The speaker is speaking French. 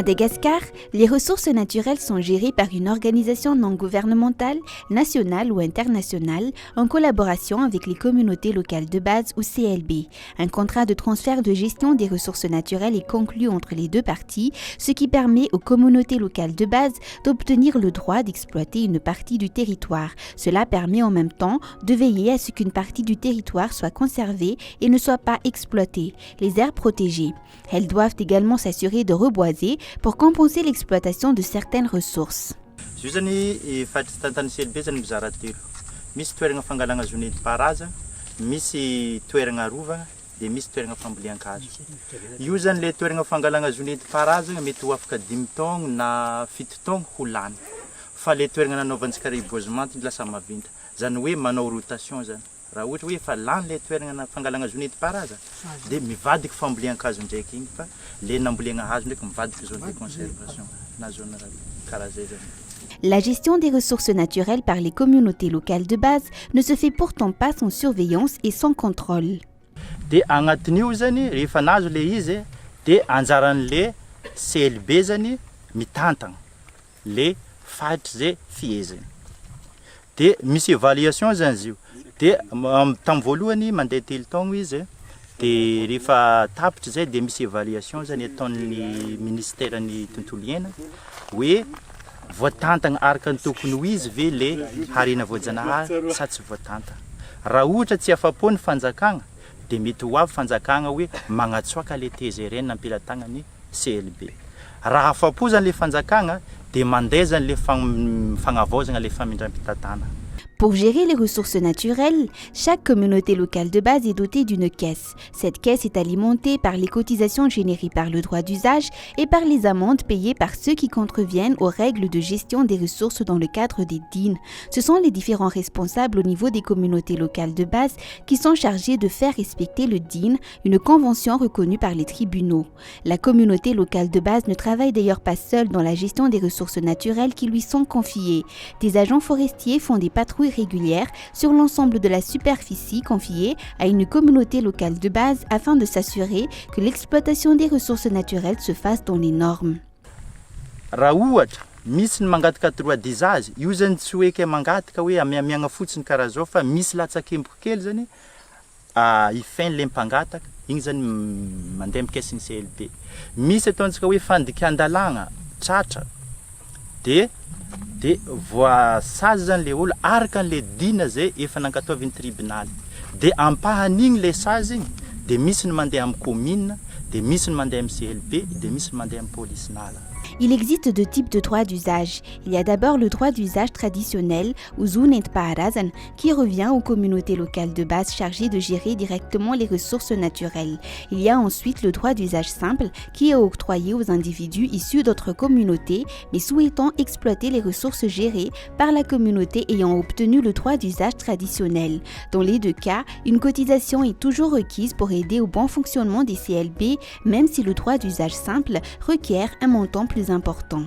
Madagascar, les ressources naturelles sont gérées par une organisation non gouvernementale, nationale ou internationale, en collaboration avec les communautés locales de base ou CLB. Un contrat de transfert de gestion des ressources naturelles est conclu entre les deux parties, ce qui permet aux communautés locales de base d'obtenir le droit d'exploiter une partie du territoire. Cela permet en même temps de veiller à ce qu'une partie du territoire soit conservée et ne soit pas exploitée. Les aires protégées. Elles doivent également s'assurer de reboiser pour compenser l'exploitation de certaines ressources. Io zany fahatany CLB zany mizara telo. Misy toerana fangalana zonety paraza, misy toerana arovana, dia misy toerana fambolea-kazo. Io zany le toerana fangalana zonety parazana mety ho afaka 5 taogno na 7 taogno ho lany. Fa le toerana nanaovantsika reboisement lasa mavinta. Zany hoe manao rotation zany. Raha ohatra hoe efa lany le toerana fangalana zonety paraza, dia mivadiky fambolea-kazo ndraiky igny fa le nambolena hazo ndraiky mivadiky zone de conservation na zone karaha zay zany. La gestion des ressources naturelles par les communautés locales de base ne se fait pourtant pas sans surveillance et sans contrôle. Dia agnatin'io zany rehefa nazo le izy dia anjaran'le CLB zany mitantagna le fahitry zay fihezany. Dia misy évaluation zany izy io. Dia tamin'ny voalohany mandeha 3 taogno izy dia rehefa tapitra zay dia misy évaluation zany ataon'ny ministèren'ny tontolo iainana hoe voatantagna araka ny tokony ho izy ve le harena voajanahary sa tsy voatantagna. Raha ohatra tsy afa-po ny fanjakagna dia mety ho avy fanjakagna hoe magnatsoaka le TZRN nampelantagnany CLB. Raha afa-po zany le fanjakagna dia mandeha zany le fagnavaozana le famindram-pitatana. Pour gérer les ressources naturelles, chaque communauté locale de base est dotée d'une caisse. Cette caisse est alimentée par les cotisations générées par le droit d'usage et par les amendes payées par ceux qui contreviennent aux règles de gestion des ressources dans le cadre des DIN. Ce sont les différents responsables au niveau des communautés locales de base qui sont chargés de faire respecter le DIN, une convention reconnue par les tribunaux. La communauté locale de base ne travaille d'ailleurs pas seule dans la gestion des ressources naturelles qui lui sont confiées. Des agents forestiers font des patrouilles régulières sur l'ensemble de la superficie confiée à une communauté locale de base afin de s'assurer que l'exploitation des ressources naturelles se fasse dans les normes. Raha ohatra misy ny mangataka droit d'usage, io zany tsy hoe ke mangataka hoe amiamiagna fotsiny karaha zao fa misy latsakemboka kely zany ifainy le mpangataka, igny zany mandeha mikaisin'ny CLB. Misy ataontsika hoe fandikan-dalagna tratra dia voasazy zany le olo araka an'le dina zay efa nankataoviny tribunaly. Dia ampahan'igny le sazy igny dia misy ny mandeha amin'ny commune, dia misy ny mandeha amin'ny CLB, dia misy ny mandeha amin'ny polisinala. Il existe deux types de droits d'usage. Il y a d'abord le droit d'usage traditionnel, ou Zunet Paharazan, qui revient aux communautés locales de base chargées de gérer directement les ressources naturelles. Il y a ensuite le droit d'usage simple, qui est octroyé aux individus issus d'autres communautés, mais souhaitant exploiter les ressources gérées par la communauté ayant obtenu le droit d'usage traditionnel. Dans les deux cas, une cotisation est toujours requise pour aider au bon fonctionnement des CLB, même si le droit d'usage simple requiert un montant plus important.